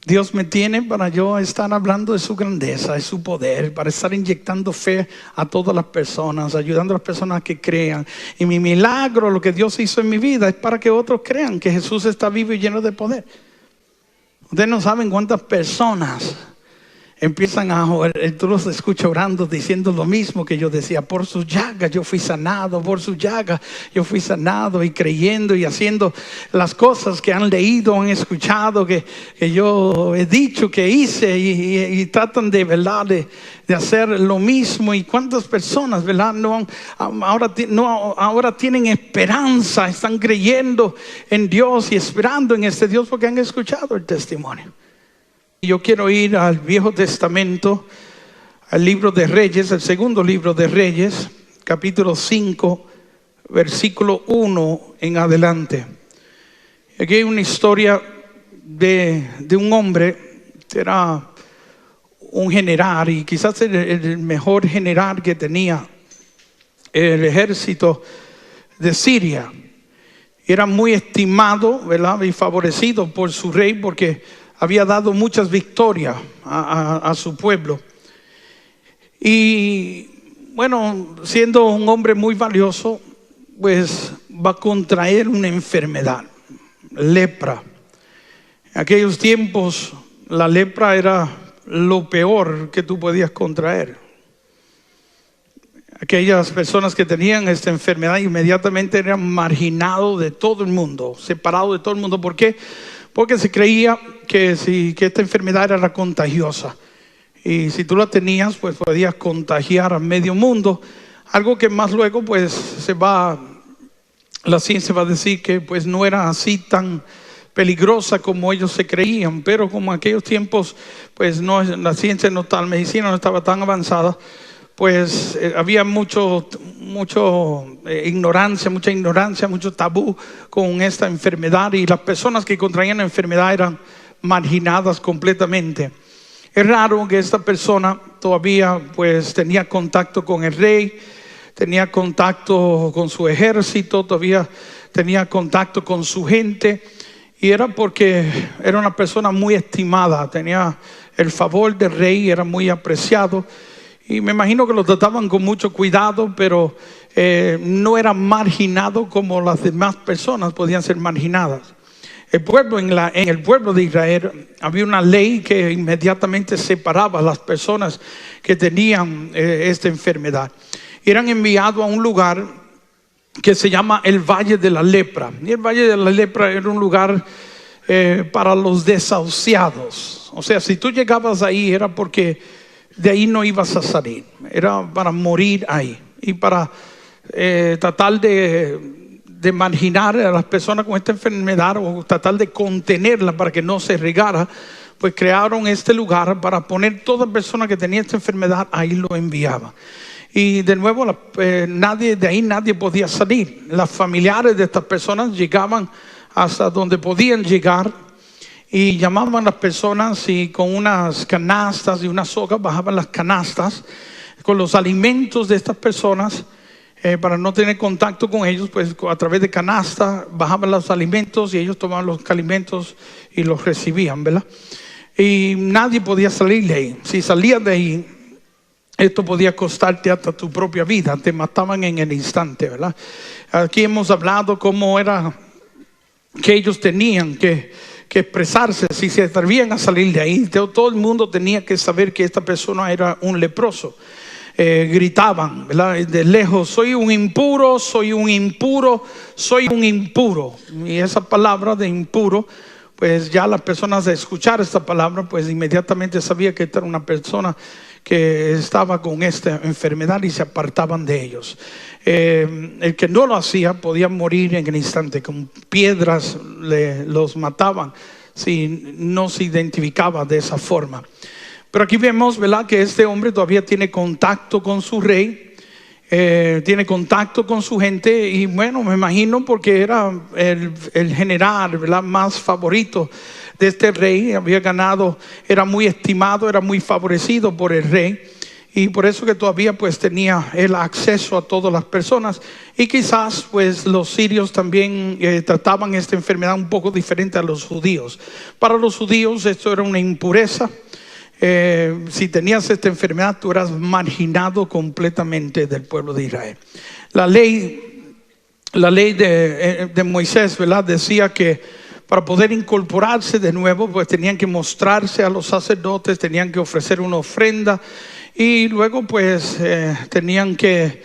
Dios me tiene para yo estar hablando de su grandeza, de su poder, para estar inyectando fe a todas las personas, ayudando a las personas a que crean. Y mi milagro, lo que Dios hizo en mi vida, es para que otros crean que Jesús está vivo y lleno de poder. Ustedes no saben cuántas personas empiezan a orar. Tú los escuchas orando, diciendo lo mismo que yo decía: por sus llagas yo fui sanado, por sus llagas yo fui sanado, y creyendo y haciendo las cosas que han leído, han escuchado, que yo he dicho, que hice, y tratan de, ¿verdad?, de hacer lo mismo. Y cuántas personas, ¿verdad?, ahora tienen esperanza, están creyendo en Dios y esperando en este Dios porque han escuchado el testimonio. Yo quiero ir al Viejo Testamento, al libro de Reyes, el segundo libro de Reyes, capítulo 5, versículo 1 en adelante. Aquí hay una historia de un hombre que era un general, y quizás el mejor general que tenía el ejército de Siria. Era muy estimado, ¿verdad?, y favorecido por su rey, porque había dado muchas victorias a su pueblo. Y bueno, siendo un hombre muy valioso, pues va a contraer una enfermedad, lepra. En aquellos tiempos la lepra era lo peor que tú podías contraer. Aquellas personas que tenían esta enfermedad inmediatamente eran marginados de todo el mundo, separados de todo el mundo. ¿Por qué? Porque se creía que esta enfermedad era contagiosa, y si tú la tenías, pues podías contagiar a medio mundo. Algo que más luego pues la ciencia va a decir que pues no era así tan peligrosa como ellos se creían. Pero como en aquellos tiempos pues la ciencia la medicina no estaba tan avanzada, pues había mucha ignorancia, mucho tabú con esta enfermedad, y las personas que contraían la enfermedad eran marginadas completamente. Es raro que esta persona todavía pues tenía contacto con el rey, tenía contacto con su ejército, todavía tenía contacto con su gente, y era porque era una persona muy estimada, tenía el favor del rey, era muy apreciado. Y me imagino que lo trataban con mucho cuidado, pero no era marginado como las demás personas podían ser marginadas. El pueblo, en el pueblo de Israel había una ley que inmediatamente separaba a las personas que tenían esta enfermedad. Eran enviados a un lugar que se llama el Valle de la Lepra. Y el Valle de la Lepra era un lugar para los desahuciados. O sea, si tú llegabas ahí era porque de ahí no ibas a salir, era para morir ahí. Y para tratar de marginar a las personas con esta enfermedad, o tratar de contenerla para que no se regara, pues crearon este lugar para poner toda persona que tenía esta enfermedad, ahí lo enviaba. Y de nuevo nadie podía salir. Las familiares de estas personas llegaban hasta donde podían llegar, y llamaban a las personas, y con unas canastas y unas sogas bajaban las canastas con los alimentos de estas personas, para no tener contacto con ellos. Pues a través de canastas bajaban los alimentos, y ellos tomaban los alimentos y los recibían, ¿verdad? Y nadie podía salir de ahí. Si salías de ahí, esto podía costarte hasta tu propia vida, te mataban en el instante, ¿verdad? Aquí hemos hablado cómo era que ellos tenían que expresarse. Si se atrevían a salir de ahí, todo el mundo tenía que saber que esta persona era un leproso. Gritaban, ¿verdad?, de lejos: soy un impuro, soy un impuro, soy un impuro. Y esa palabra de impuro, pues ya las personas de escuchar esta palabra, pues inmediatamente sabía que esta era una persona que estaba con esta enfermedad, y se apartaban de ellos. El que no lo hacía podía morir en el instante. Con piedras los mataban si no se identificaba de esa forma. Pero aquí vemos, ¿verdad?, que este hombre todavía tiene contacto con su rey, tiene contacto con su gente. Y bueno, me imagino porque era el general, ¿verdad?, más favorito de este rey. Había ganado, era muy estimado, era muy favorecido por el rey. y por eso que todavía pues tenía el acceso a todas las personas. Y quizás pues los sirios también trataban esta enfermedad un poco diferente a los judíos. Para los judíos esto era una impureza. Si tenías esta enfermedad, tú eras marginado completamente del pueblo de Israel. La ley de Moisés, ¿verdad?, decía que para poder incorporarse de nuevo, pues tenían que mostrarse a los sacerdotes, tenían que ofrecer una ofrenda, y luego pues tenían que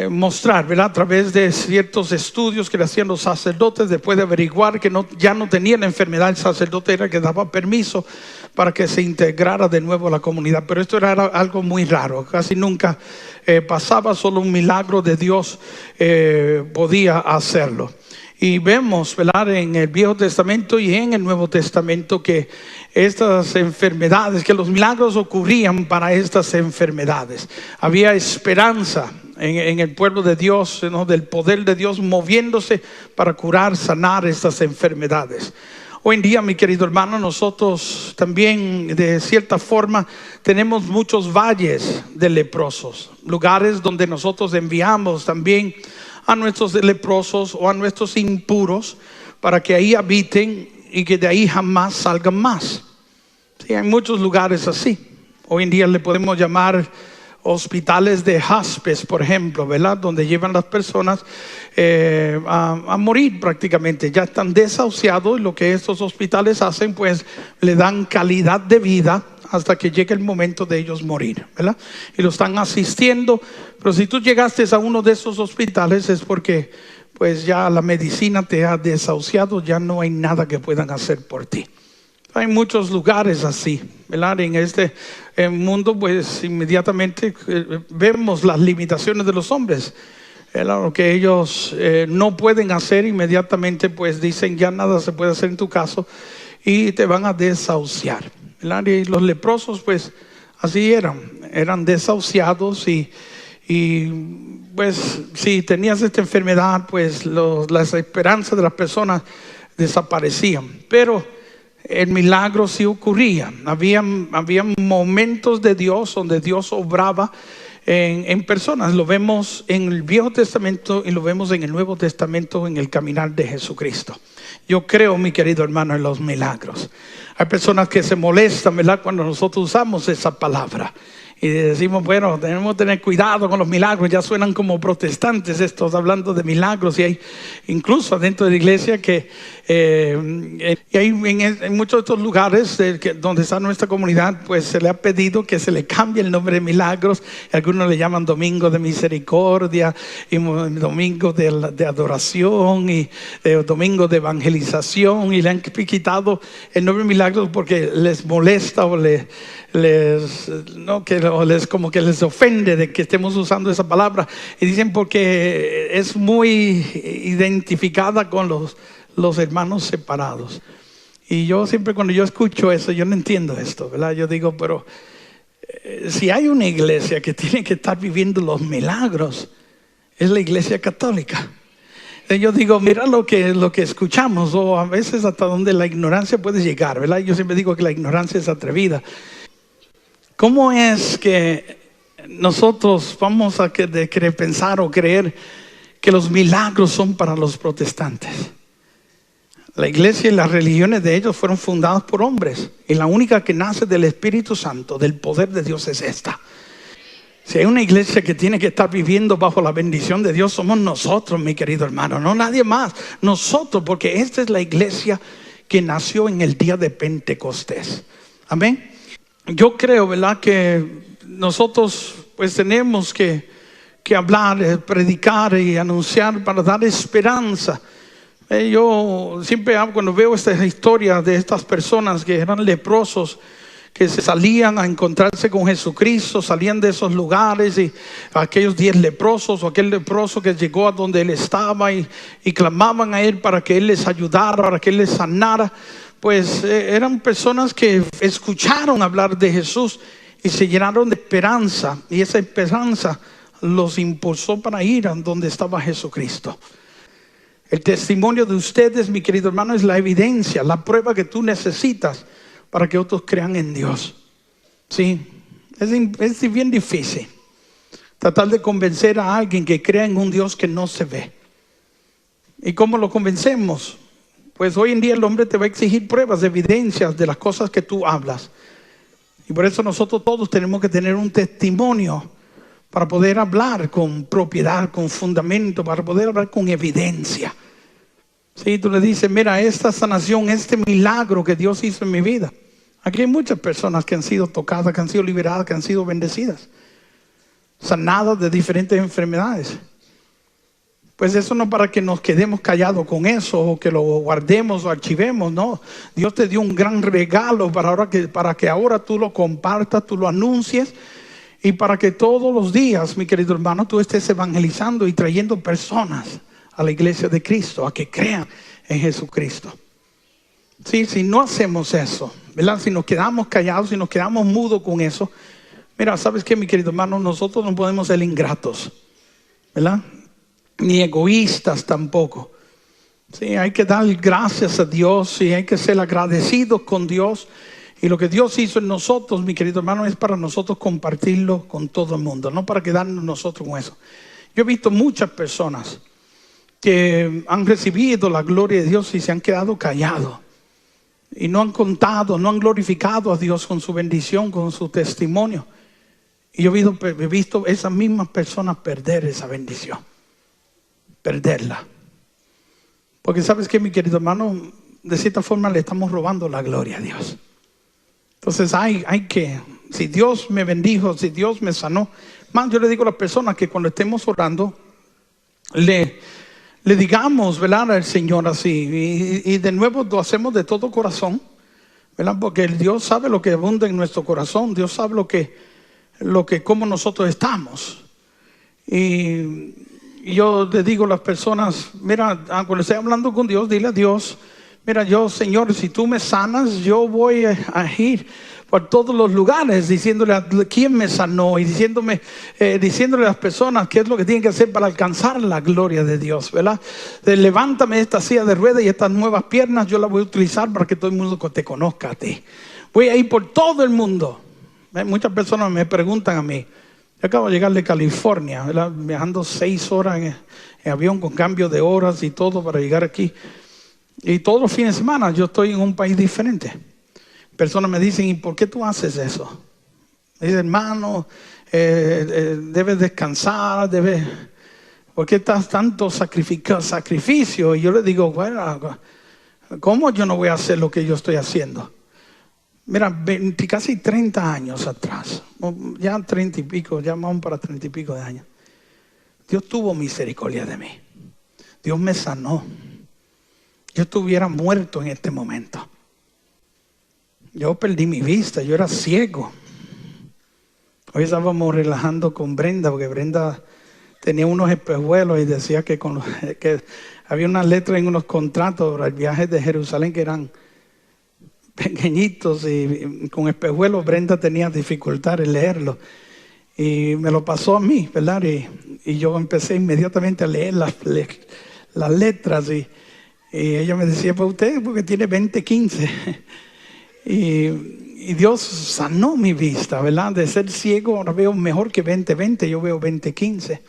mostrar, ¿verdad?, a través de ciertos estudios que le hacían los sacerdotes, después de averiguar que ya no tenían la enfermedad, el sacerdote era el que daba permiso para que se integrara de nuevo a la comunidad. Pero esto era algo muy raro, casi nunca pasaba, solo un milagro de Dios podía hacerlo. Y vemos, ¿verdad?, en el Viejo Testamento y en el Nuevo Testamento que estas enfermedades, que los milagros ocurrían para estas enfermedades. Había esperanza en el pueblo de Dios, ¿no?, del poder de Dios moviéndose para curar, sanar estas enfermedades. Hoy en día, mi querido hermano, nosotros también de cierta forma tenemos muchos valles de leprosos, lugares donde nosotros enviamos también a nuestros leprosos o a nuestros impuros para que ahí habiten y que de ahí jamás salgan más. Sí, hay muchos lugares así. Hoy en día le podemos llamar hospitales de hospice, por ejemplo, ¿verdad?, donde llevan las personas a morir prácticamente. Ya están desahuciados, y lo que estos hospitales hacen, pues le dan calidad de vida hasta que llegue el momento de ellos morir, ¿verdad? Y lo están asistiendo. Pero si tú llegaste a uno de esos hospitales es porque pues ya la medicina te ha desahuciado, ya no hay nada que puedan hacer por ti. Hay muchos lugares así, ¿verdad? En este mundo pues inmediatamente vemos las limitaciones de los hombres, ¿verdad? Lo que ellos no pueden hacer, inmediatamente pues dicen ya nada se puede hacer en tu caso y te van a desahuciar, ¿verdad? Y los leprosos pues así eran desahuciados y pues si tenías esta enfermedad pues las esperanzas de las personas desaparecían. Pero el milagro sí ocurría. Había momentos de Dios donde Dios obraba en personas. Lo vemos en el Viejo Testamento y lo vemos en el Nuevo Testamento, en el caminar de Jesucristo. Yo creo, mi querido hermano, en los milagros. Hay personas que se molestan, ¿verdad?, cuando nosotros usamos esa palabra y decimos, bueno, tenemos que tener cuidado con los milagros. Ya suenan como protestantes estos hablando de milagros. Y hay incluso dentro de la iglesia que y hay en muchos de estos lugares donde está nuestra comunidad, pues se le ha pedido que se le cambie el nombre de milagros. Algunos le llaman domingo de misericordia, y domingo de adoración, y domingo de evangelización, y le han quitado el nombre de milagros porque les molesta o como que les ofende de que estemos usando esa palabra. Y dicen porque es muy identificada con los hermanos separados. Y yo siempre, cuando yo escucho eso, yo no entiendo esto, ¿verdad? Yo digo, pero si hay una iglesia que tiene que estar viviendo los milagros, es la iglesia católica. Yo digo, mira lo que escuchamos, o a veces hasta donde la ignorancia puede llegar, ¿verdad? Yo siempre digo que la ignorancia es atrevida. ¿Cómo es que nosotros vamos a querer pensar o creer que los milagros son para los protestantes? La iglesia y las religiones de ellos fueron fundadas por hombres, y la única que nace del Espíritu Santo, del poder de Dios, es esta. Si hay una iglesia que tiene que estar viviendo bajo la bendición de Dios, somos nosotros, mi querido hermano, no nadie más. Nosotros, porque esta es la iglesia que nació en el día de Pentecostés. Amén. Yo creo, ¿verdad?, que nosotros pues tenemos que hablar, predicar y anunciar para dar esperanza. Yo siempre cuando veo esta historia de estas personas que eran leprosos, que se salían a encontrarse con Jesucristo, salían de esos lugares, y aquellos 10 leprosos o aquel leproso que llegó a donde él estaba y clamaban a él para que él les ayudara, para que él les sanara, pues eran personas que escucharon hablar de Jesús y se llenaron de esperanza, y esa esperanza los impulsó para ir a donde estaba Jesucristo. El testimonio de ustedes, mi querido hermano, es la evidencia, la prueba que tú necesitas para que otros crean en Dios. Sí, Es bien difícil tratar de convencer a alguien que crea en un Dios que no se ve. ¿Y cómo lo convencemos? Pues hoy en día el hombre te va a exigir pruebas, evidencias de las cosas que tú hablas. Y por eso nosotros todos tenemos que tener un testimonio para poder hablar con propiedad, con fundamento, para poder hablar con evidencia. Si tú le dices, mira, esta sanación, este milagro que Dios hizo en mi vida. Aquí hay muchas personas que han sido tocadas, que han sido liberadas, que han sido bendecidas, sanadas de diferentes enfermedades. Pues eso no para que nos quedemos callados con eso o que lo guardemos o archivemos, no. Dios te dio un gran regalo para que ahora tú lo compartas, tú lo anuncies y para que todos los días, mi querido hermano, tú estés evangelizando y trayendo personas a la iglesia de Cristo, a que crean en Jesucristo. Sí, si no hacemos eso, ¿verdad? Si nos quedamos callados, si nos quedamos mudos con eso, mira, ¿sabes qué, mi querido hermano? Nosotros no podemos ser ingratos, ¿verdad? Ni egoístas tampoco. Sí, hay que dar gracias a Dios y hay que ser agradecidos con Dios. Y lo que Dios hizo en nosotros, mi querido hermano, es para nosotros compartirlo con todo el mundo, no para quedarnos nosotros con eso. Yo he visto muchas personas que han recibido la gloria de Dios y se han quedado callados. Y no han contado, no han glorificado a Dios con su bendición, con su testimonio. Y yo he visto esas mismas personas perder esa bendición. Perderla. Porque sabes que, mi querido hermano, de cierta forma le estamos robando la gloria a Dios. Entonces hay que, si Dios me bendijo, si Dios me sanó, más yo le digo a las personas que cuando estemos orando, le digamos, ¿verdad?, al Señor así, y de nuevo lo hacemos de todo corazón, ¿verdad? Porque el Dios sabe lo que abunda en nuestro corazón, Dios sabe cómo nosotros estamos. Y yo le digo a las personas, mira, cuando esté hablando con Dios, dile a Dios, mira, Señor, si tú me sanas, yo voy a ir por todos los lugares diciéndole a quién me sanó y diciéndole a las personas qué es lo que tienen que hacer para alcanzar la gloria de Dios, ¿verdad? Levántame esta silla de ruedas y estas nuevas piernas, yo las voy a utilizar para que todo el mundo te conozca a ti. Voy a ir por todo el mundo. Muchas personas me preguntan a mí. Yo acabo de llegar de California, ¿verdad? Viajando 6 horas en avión con cambio de horas y todo para llegar aquí. Y todos los fines de semana yo estoy en un país diferente. Personas me dicen, ¿y por qué tú haces eso? Me dicen, hermano, debes descansar, ¿por qué estás tanto sacrificio? Y yo le digo, bueno, ¿cómo yo no voy a hacer lo que yo estoy haciendo? Mira, casi 30 años atrás, ya 30 y pico, ya vamos para 30 y pico de años. Dios tuvo misericordia de mí. Dios me sanó. Yo estuviera muerto en este momento. Yo perdí mi vista, yo era ciego. Hoy estábamos relajando con Brenda, porque Brenda tenía unos espejuelos y decía que había unas letras en unos contratos para el viaje de Jerusalén que eran pequeñitos y con espejuelos. Brenda tenía dificultad en leerlo. Y me lo pasó a mí, ¿verdad? Y yo empecé inmediatamente a leer las letras y ella me decía, pues usted porque tiene 20/15. Y Dios sanó mi vista, ¿verdad? De ser ciego ahora veo mejor que 20/20, yo veo 20/15,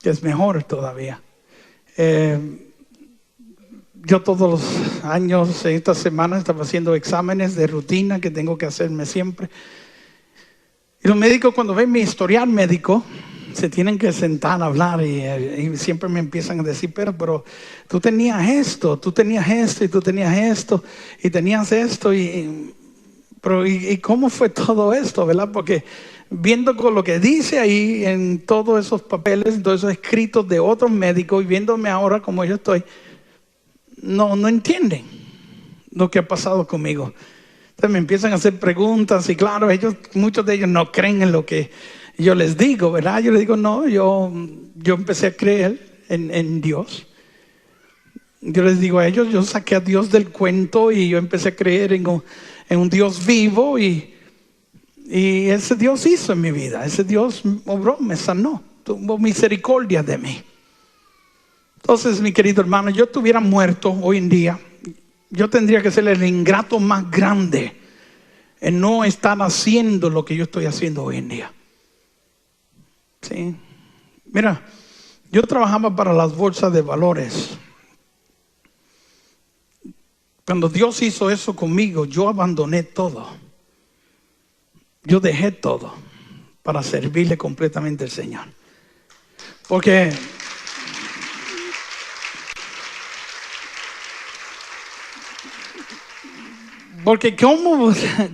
que es mejor todavía. Yo todos los años, esta semana, estaba haciendo exámenes de rutina que tengo que hacerme siempre. Y los médicos, cuando ven mi historial médico, se tienen que sentar a hablar y siempre me empiezan a decir, pero tú tenías esto, y tú tenías esto, y tenías esto, y ¿cómo fue todo esto, verdad? Porque viendo con lo que dice ahí en todos esos papeles, en todos esos escritos de otros médicos, y viéndome ahora como yo estoy, no entienden lo que ha pasado conmigo. Entonces me empiezan a hacer preguntas y claro, muchos de ellos no creen en lo que yo les digo, ¿verdad? Yo les digo, no, yo empecé a creer en Dios. Yo les digo a ellos, yo saqué a Dios del cuento y yo empecé a creer en un Dios vivo y ese Dios hizo en mi vida. Ese Dios obró, me sanó, tuvo misericordia de mí. Entonces, mi querido hermano, yo estuviera muerto hoy en día, yo tendría que ser el ingrato más grande en no estar haciendo lo que yo estoy haciendo hoy en día. Sí. Mira, yo trabajaba para las bolsas de valores. Cuando Dios hizo eso conmigo, yo abandoné todo. Yo dejé todo para servirle completamente al Señor. Porque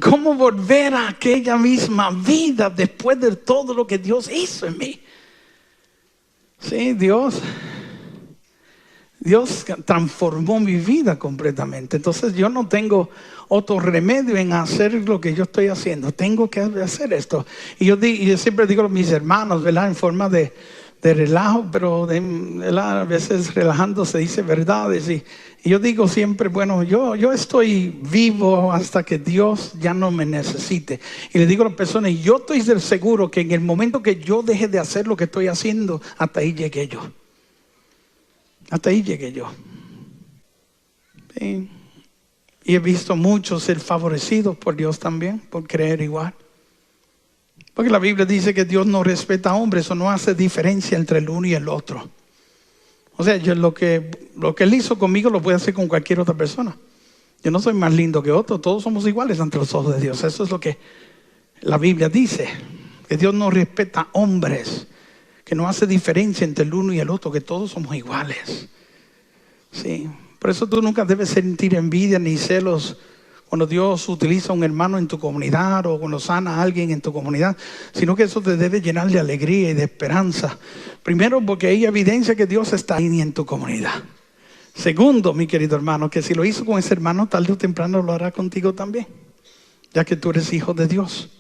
¿cómo volver a aquella misma vida después de todo lo que Dios hizo en mí? Sí, Dios transformó mi vida completamente. Entonces yo no tengo otro remedio en hacer lo que yo estoy haciendo. Tengo que hacer esto. Y yo siempre digo a mis hermanos, ¿verdad? En forma de relajo, pero a veces relajando se dice verdades. Y yo digo siempre, bueno, yo estoy vivo hasta que Dios ya no me necesite. Y le digo a las personas, yo estoy seguro que en el momento que yo deje de hacer lo que estoy haciendo, hasta ahí llegué yo. Hasta ahí llegué yo. Sí. Y he visto muchos ser favorecidos por Dios también, por creer igual. Porque la Biblia dice que Dios no respeta a hombres, o no hace diferencia entre el uno y el otro. O sea, lo que Él hizo conmigo lo puede hacer con cualquier otra persona. Yo no soy más lindo que otro, todos somos iguales ante los ojos de Dios. Eso es lo que la Biblia dice, que Dios no respeta a hombres, que no hace diferencia entre el uno y el otro, que todos somos iguales. Sí. Por eso tú nunca debes sentir envidia ni celos cuando Dios utiliza a un hermano en tu comunidad o cuando sana a alguien en tu comunidad, sino que eso te debe llenar de alegría y de esperanza. Primero, porque hay evidencia que Dios está ahí en tu comunidad. Segundo, mi querido hermano, que si lo hizo con ese hermano, tarde o temprano lo hará contigo también, ya que tú eres hijo de Dios.